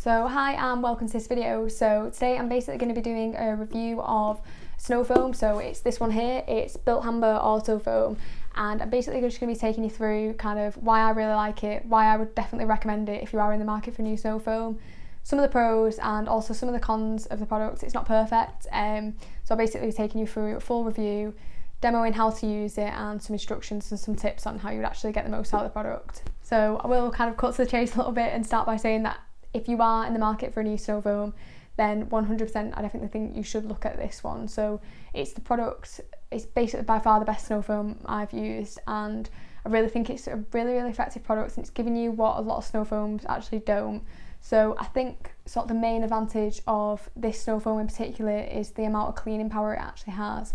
So hi and welcome to this video. So today I'm basically going to be doing a review of snow foam. So it's this one here, it's Bilt Hamber Auto Foam, and I'm basically just going to be taking you through kind of why I really like it, why I would definitely recommend it if you are in the market for new snow foam, some of the pros and also some of the cons of the product. It's not perfect, so I'll basically be taking you through a full review, demoing how to use it and some instructions and some tips on how you would actually get the most out of the product. So I will kind of cut to the chase a little bit and start by saying that if you are in the market for a new snow foam, then 100% I definitely think you should look at this one. So it's the product, it's basically by far the best snow foam I've used, and I really think it's a really effective product, and it's giving you what a lot of snow foams actually don't. So I think sort of the main advantage of this snow foam in particular is the amount of cleaning power it actually has.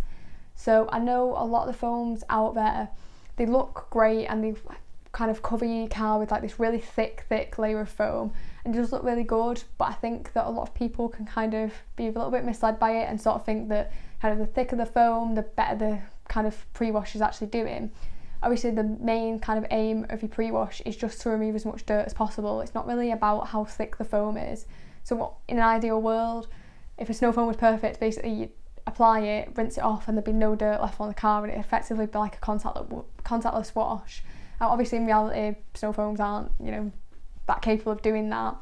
So I know a lot of the foams out there, they look great and they kind of cover your car with like this really thick layer of foam, and it does look really good, but I think that a lot of people can kind of be a little bit misled by it and sort of think that kind of the thicker the foam, the better the kind of pre-wash is actually doing. Obviously the main kind of aim of your pre-wash is just to remove as much dirt as possible. It's not really about how thick the foam is. So what, in an ideal world, if a snow foam was perfect, basically you'd apply it, rinse it off, and there'd be no dirt left on the car, and it'd effectively be like a contactless wash. Now, obviously in reality snow foams aren't, that capable of doing that,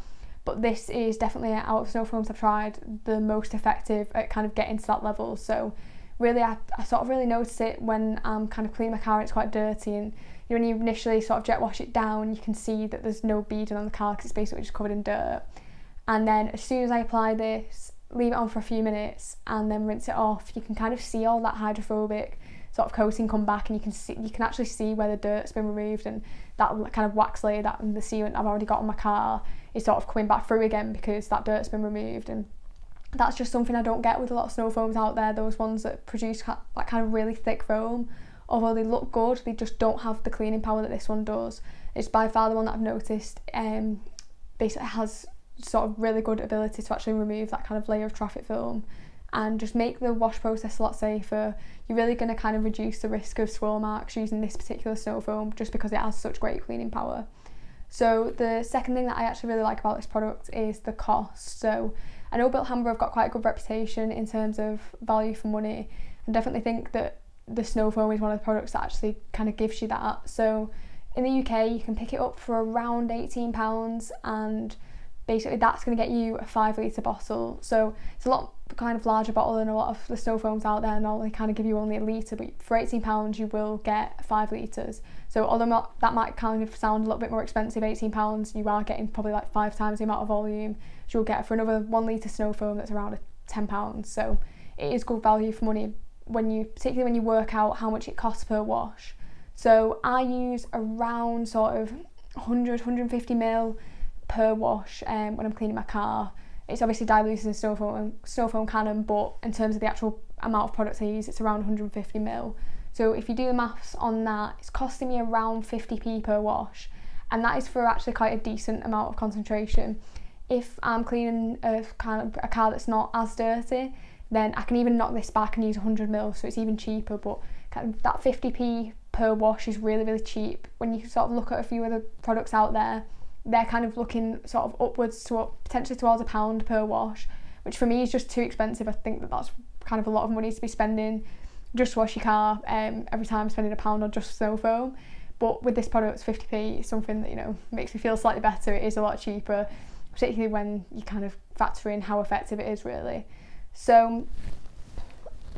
but this is definitely, out of snow foams I've tried, the most effective at kind of getting to that level. So really I sort of really notice it when I'm kind of cleaning my car and it's quite dirty, and when you initially sort of jet wash it down, you can see that there's no beading on the car because it's basically just covered in dirt. And then as soon as I apply this, leave it on for a few minutes and then rinse it off, you can kind of see all that hydrophobic sort of coating come back, and you can actually see where the dirt's been removed, and that kind of wax layer, that the sealant I've already got on my car is sort of coming back through again because that dirt's been removed. And that's just something I don't get with a lot of snow foams out there, those ones that produce that kind of really thick foam. Although they look good, they just don't have the cleaning power that this one does. It's by far the one that I've noticed basically has sort of really good ability to actually remove that kind of layer of traffic film and just make the wash process a lot safer. You're really going to kind of reduce the risk of swirl marks using this particular snow foam just because it has such great cleaning power. So the second thing that I actually really like about this product is the cost. So I know Bilt Hamber have got quite a good reputation in terms of value for money, and definitely think that the snow foam is one of the products that actually kind of gives you that. So in the UK you can pick it up for around £18, and basically that's going to get you a 5 litre bottle. So it's a lot kind of larger bottle than a lot of the snow foams out there, and they kind of give you only a litre, but for £18 you will get 5 litres. So although that might kind of sound a little bit more expensive, £18, you are getting probably like 5 times the amount of volume as you'll get for another 1 litre snow foam that's around £10. So it is good value for money, particularly when you work out how much it costs per wash. So I use around sort of 150 ml per wash when I'm cleaning my car. It's obviously diluted in snow foam cannon, but in terms of the actual amount of products I use, it's around 150 ml. So if you do the maths on that, it's costing me around 50p per wash, and that is for actually quite a decent amount of concentration. If I'm cleaning a car that's not as dirty, then I can even knock this back and use 100 ml, so it's even cheaper. But kind of that 50p per wash is really cheap. When you sort of look at a few other products out there, they're kind of looking sort of upwards to potentially towards £1 per wash, which for me is just too expensive. I think that's kind of a lot of money to be spending just to wash your car every time spending £1 on just snow foam. But with this product, 50p is something that makes me feel slightly better. It is a lot cheaper, particularly when you kind of factor in how effective it is really. So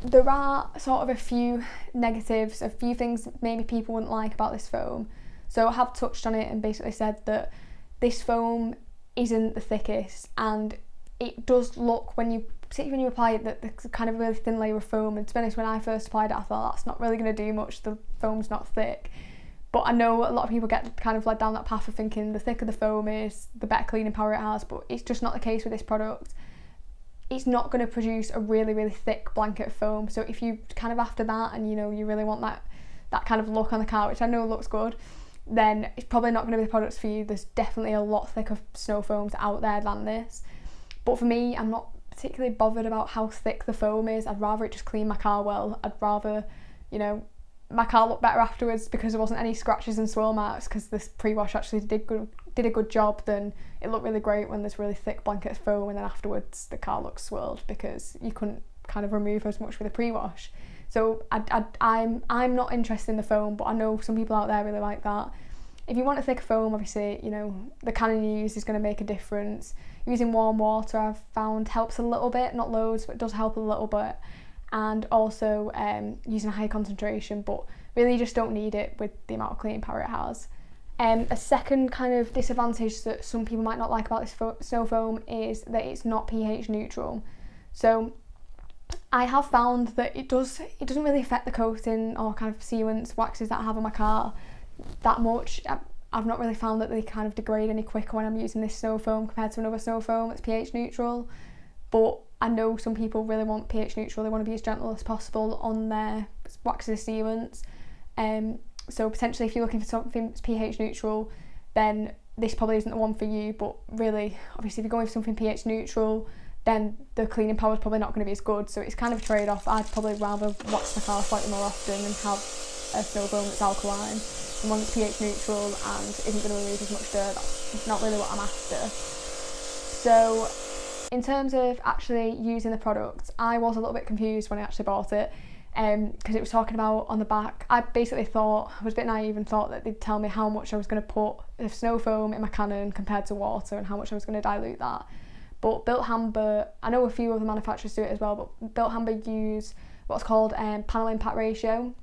there are sort of a few negatives, a few things maybe people wouldn't like about this foam. So I have touched on it and basically said that this foam isn't the thickest, and it does look, particularly when you apply it, that the kind of really thin layer of foam, and to be honest, when I first applied it I thought that's not really going to do much, the foam's not thick. But I know a lot of people get kind of led down that path of thinking the thicker the foam is, the better cleaning power it has, but it's just not the case with this product. It's not going to produce a really thick blanket of foam. So if you kind of after that and you really want that kind of look on the car, which I know looks good, then it's probably not going to be the products for you. There's definitely a lot thicker snow foams out there than this. But for me, I'm not particularly bothered about how thick the foam is. I'd rather it just clean my car well. I'd rather, my car looked better afterwards because there wasn't any scratches and swirl marks, because this pre-wash actually did a good job. Then it looked really great when there's really thick blanket of foam, and then afterwards the car looks swirled because you couldn't kind of remove as much with a pre-wash. So I'm not interested in the foam, but I know some people out there really like that. If you want a thicker foam, obviously, you know, the cannon you use is going to make a difference. Using warm water, I've found, helps a little bit, not loads, but it does help a little bit. And also using a high concentration, but really you just don't need it with the amount of cleaning power it has. A second kind of disadvantage that some people might not like about this snow foam is that it's not pH neutral. So I have found that it doesn't really affect the coating or kind of sealants, waxes that I have on my car that much. I've not really found that they kind of degrade any quicker when I'm using this snow foam compared to another snow foam that's pH neutral. But I know some people really want pH neutral, they want to be as gentle as possible on their waxes sealants. So potentially if you're looking for something that's pH neutral, then this probably isn't the one for you. But really, obviously if you're going for something pH neutral, then the cleaning power is probably not going to be as good. So it's kind of a trade-off. I'd probably rather wax my car slightly more often and have a snow foam that's alkaline than one that's pH neutral and isn't going to remove as much dirt. That's not really what I'm after. So in terms of actually using the product, I was a little bit confused when I actually bought it, because it was talking about on the back. I basically thought, I was a bit naive and thought that they'd tell me how much I was going to put of snow foam in my cannon compared to water and how much I was going to dilute that. But Bilt Hamber, I know a few other manufacturers do it as well, but Bilt Hamber use what's called panel impact ratio,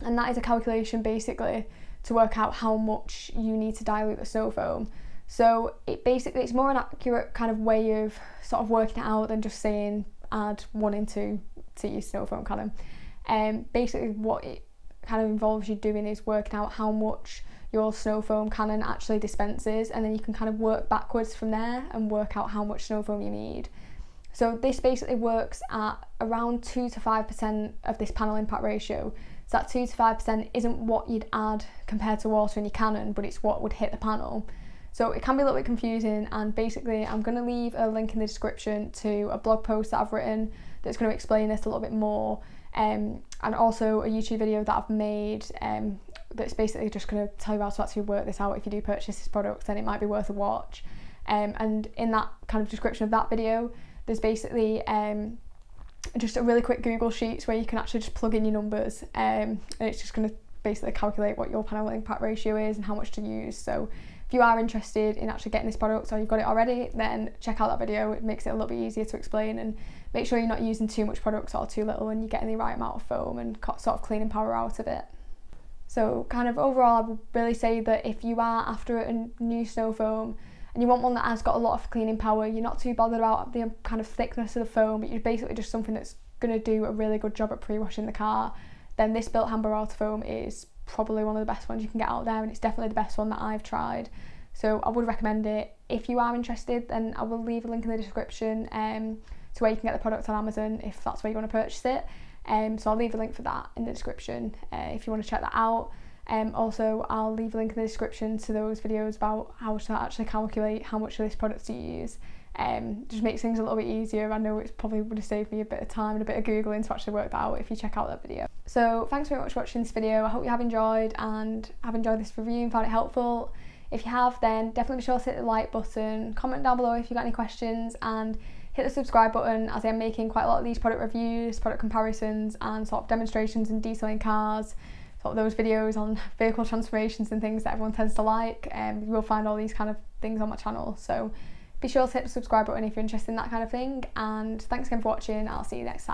and that is a calculation basically to work out how much you need to dilute the snow foam. So it's more an accurate kind of way of sort of working it out than just saying add 1 in 2 to your snow foam cannon. Basically what it kind of involves you doing is working out how much your snow foam cannon actually dispenses, and then you can kind of work backwards from there and work out how much snow foam you need. So this basically works at around 2 to 5% of this panel impact ratio. So that 2 to 5% isn't what you'd add compared to water in your cannon, but it's what would hit the panel. So it can be a little bit confusing, and basically I'm going to leave a link in the description to a blog post that I've written that's going to explain this a little bit more, and also a YouTube video that I've made that's basically just going to tell you how to actually work this out. If you do purchase this product, then it might be worth a watch. And in that kind of description of that video, there's basically just a really quick Google Sheets where you can actually just plug in your numbers, and it's just going to basically calculate what your panel impact ratio is and how much to use. So if you are interested in actually getting this product, or you've got it already, then check out that video. It makes it a little bit easier to explain, and make sure you're not using too much product or too little, and you're getting the right amount of foam and sort of cleaning power out of it. So kind of overall, I would really say that if you are after a new snow foam and you want one that has got a lot of cleaning power, you're not too bothered about the kind of thickness of the foam, but you're basically just something that's going to do a really good job at pre-washing the car, then this Bilt Hamber Auto Foam is probably one of the best ones you can get out there, and it's definitely the best one that I've tried. So I would recommend it. If you are interested, then I will leave a link in the description to where you can get the product on Amazon if that's where you want to purchase it. So I'll leave a link for that in the description if you want to check that out. Also, I'll leave a link in the description to those videos about how to actually calculate how much of this product to use. Just makes things a little bit easier. I know it's probably would have saved me a bit of time and a bit of Googling to actually work that out if you check out that video. So thanks very much for watching this video. I hope you have enjoyed this review and found it helpful. If you have, then definitely be sure to hit the like button, comment down below if you've got any questions, and hit the subscribe button, as I'm making quite a lot of these product reviews, product comparisons, and sort of demonstrations and detailing cars, sort of those videos on vehicle transformations and things that everyone tends to like. You will find all these kind of things on my channel, so be sure to hit the subscribe button if you're interested in that kind of thing. And thanks again for watching. I'll see you next time.